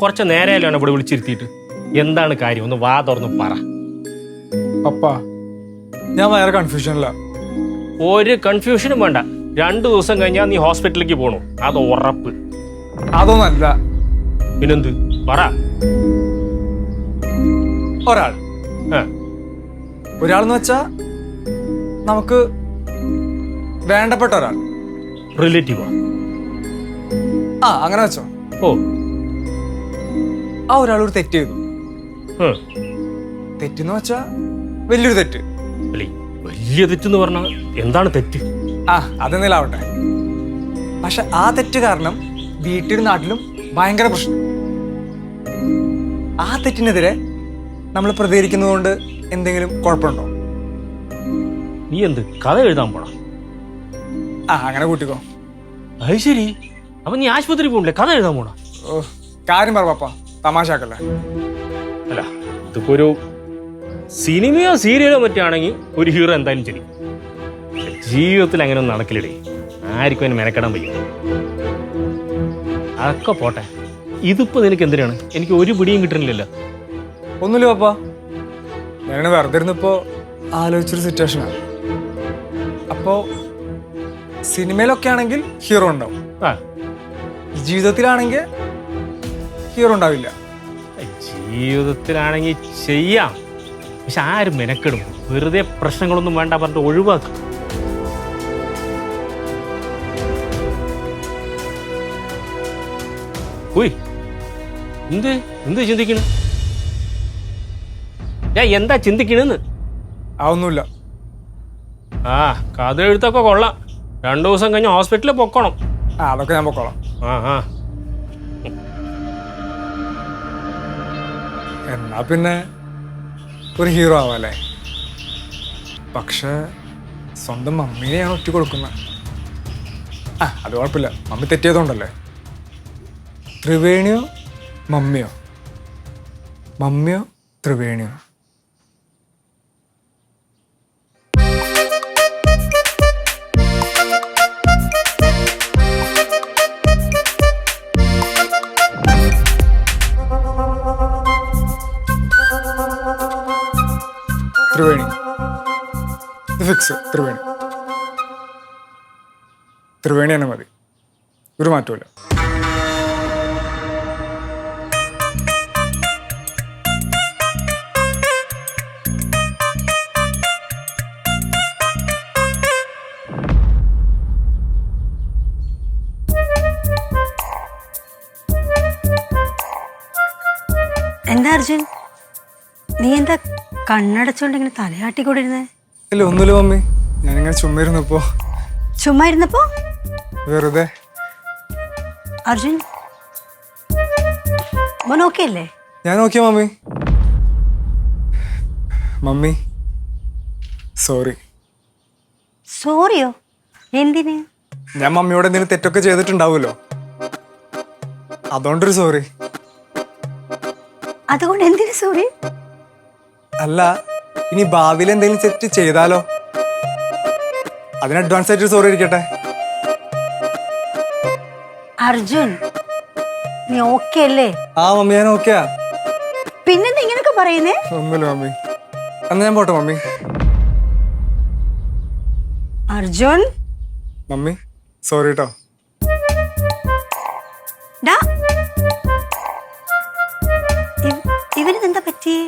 കുറച്ച് നേരെയല്ലാണ് ഇവിടെ വിളിച്ചിരുത്തിയിട്ട്. എന്താണ് കാര്യം? ഒന്ന് വാ തുറന്ന് പറ. പപ്പ, ഞാൻ വേറെ കൺഫ്യൂഷനില്ല. ഒരു കൺഫ്യൂഷനും വേണ്ട. 2 ദിവസം കഴിഞ്ഞാൽ നീ ഹോസ്പിറ്റലിലേക്ക് പോകണു, അത് ഉറപ്പ്. അതൊന്നല്ല. പിന്നെന്ത്? പറ. ഒരാൾ ഒരാളെന്ന് വെച്ചാ നമുക്ക് വേണ്ടപ്പെട്ട ഒരാൾ. റിലേറ്റീവോ? അങ്ങനെ വെച്ചോ. ഓ, ആ ഒരാളൊരു തെറ്റ് ചെയ്തു. തെറ്റെന്ന് വെച്ചാ വലിയൊരു തെറ്റ്. വലിയ തെറ്റെന്ന് പറഞ്ഞാൽ എന്താണ് തെറ്റ്? അതെന്തെങ്കിലും ആവട്ടെ. പക്ഷെ ആ തെറ്റ് കാരണം വീട്ടിലും നാട്ടിലും ഭയങ്കര പ്രശ്നം. ആ തെറ്റിനെതിരെ നമ്മൾ പ്രതികരിക്കുന്നത് കൊണ്ട് എന്തെങ്കിലും കുഴപ്പമുണ്ടോ? നീ എന്ത് കഥ എഴുതാൻ പോണ? അങ്ങനെ കൂട്ടിക്കോ. അത് ശരി. അപ്പൊ നീ ആശുപത്രി പോകണ്ടേ? കഥ എഴുതാൻ പോണ? കാര്യം പറ പാപ്പ, തമാശാക്കല്ലേ. അല്ല, ഇതിപ്പോ ഒരു സിനിമയോ സീരിയലോ മറ്റാണെങ്കിൽ ഒരു ഹീറോ എന്തായാലും ശരി. ജീവിതത്തിൽ അങ്ങനെ ഒന്നും നടക്കില്ലേ. ആർക്കും അതിന് മെനക്കെടാൻ വയ്യ. അതൊക്കെ പോട്ടെ. ഇതിപ്പോ നിനക്ക് എന്തിനാണ്? എനിക്ക് ഒരു പിടിയും കിട്ടുന്നില്ലല്ലോ. ഒന്നുമില്ല പാപ്പ, ഞാൻ വെറുതെ ഇരുന്നപ്പോ ആലോചിച്ചൊരു സിറ്റുവേഷനാണ്. അപ്പോ സിനിമയിലൊക്കെ ആണെങ്കിൽ ഹീറോ ഉണ്ടാവും, ജീവിതത്തിലാണെങ്കിൽ ഹീറോ ഉണ്ടാവില്ല. ജീവിതത്തിലാണെങ്കിൽ ചെയ്യാം, പക്ഷെ ആരും മെനക്കെടും. വെറുതെ പ്രശ്നങ്ങളൊന്നും വേണ്ട പറഞ്ഞിട്ട് ഒഴിവാക്കും. ഉയ്, എന്ത് ചിന്തിക്കണ്? ഞാൻ എന്താ ചിന്തിക്കണെന്ന്? ഒന്നുമില്ല. കഥ എഴുത്തൊക്കെ കൊള്ളാം. 2 ദിവസം കഴിഞ്ഞ് ഹോസ്പിറ്റലിൽ പൊക്കണം. അതൊക്കെ ഞാൻ പൊക്കോളാം. എന്നാ പിന്നെ ഒരു ഹീറോ ആവാല്ലേ. പക്ഷെ സ്വന്തം മമ്മീനെയാണ് ഒറ്റ കൊടുക്കുന്നത്. അത് കുഴപ്പമില്ല, മമ്മി തെറ്റിയതുകൊണ്ടല്ലേ. ത്രിവേണിയോ മമ്മിയോ? മമ്മിയോ ത്രിവേണിയോ? ത്രിവേണി. ഇത് ഫിക്സ്. ത്രിവേണി. ത്രിവേണി തന്നെ മതി, ഒരു മാറ്റമില്ല. എന്താ അർജുൻ, നീ എന്താ കണ്ണടച്ചോണ്ട് ഇങ്ങനെ തലയാട്ടിക്കൊണ്ടിരുന്നേ? ഇല്ല, ഒന്നുമില്ല മമ്മി. ഞാനിങ്ങനെ ചുമ്മാ ഇരുന്നപ്പോ വെറുതെ. അർജുൻ, മോൻ ഓക്കെ അല്ലേ? ഞാൻ ഓക്കെ മമ്മി. Mummy sorry. സോറിയോ? എന്തിന്? ഞാൻ മമ്മിയോട് എന്തെങ്കിലും തെറ്റൊക്കെ ചെയ്തിട്ടുണ്ടാവുമല്ലോ, അതുകൊണ്ടൊരു സോറി. അതുകൊണ്ട് എന്തിനു സോറി? അല്ല, ഇനി ഭാവിയിൽ എന്തെങ്കിലും തെറ്റ് ചെയ്താലോ, അതിന് അഡ്വാൻസ് ആയിട്ട് സോറി ഇരിക്കട്ടെ. അർജുൻ, നീ ഓക്കെ അല്ലേ? മമ്മി, ഞാൻ ഓക്കെയാ. പിന്നെന്താ ഇങ്ങനൊക്കെ പറയുന്നേ? ഒന്നുമില്ല മമ്മി. എന്നാ ഞാൻ പോട്ടെ മമ്മി. അർജുൻ. മമ്മി സോറി കേട്ടോ. ഇവനെന്താ പറ്റിയേ?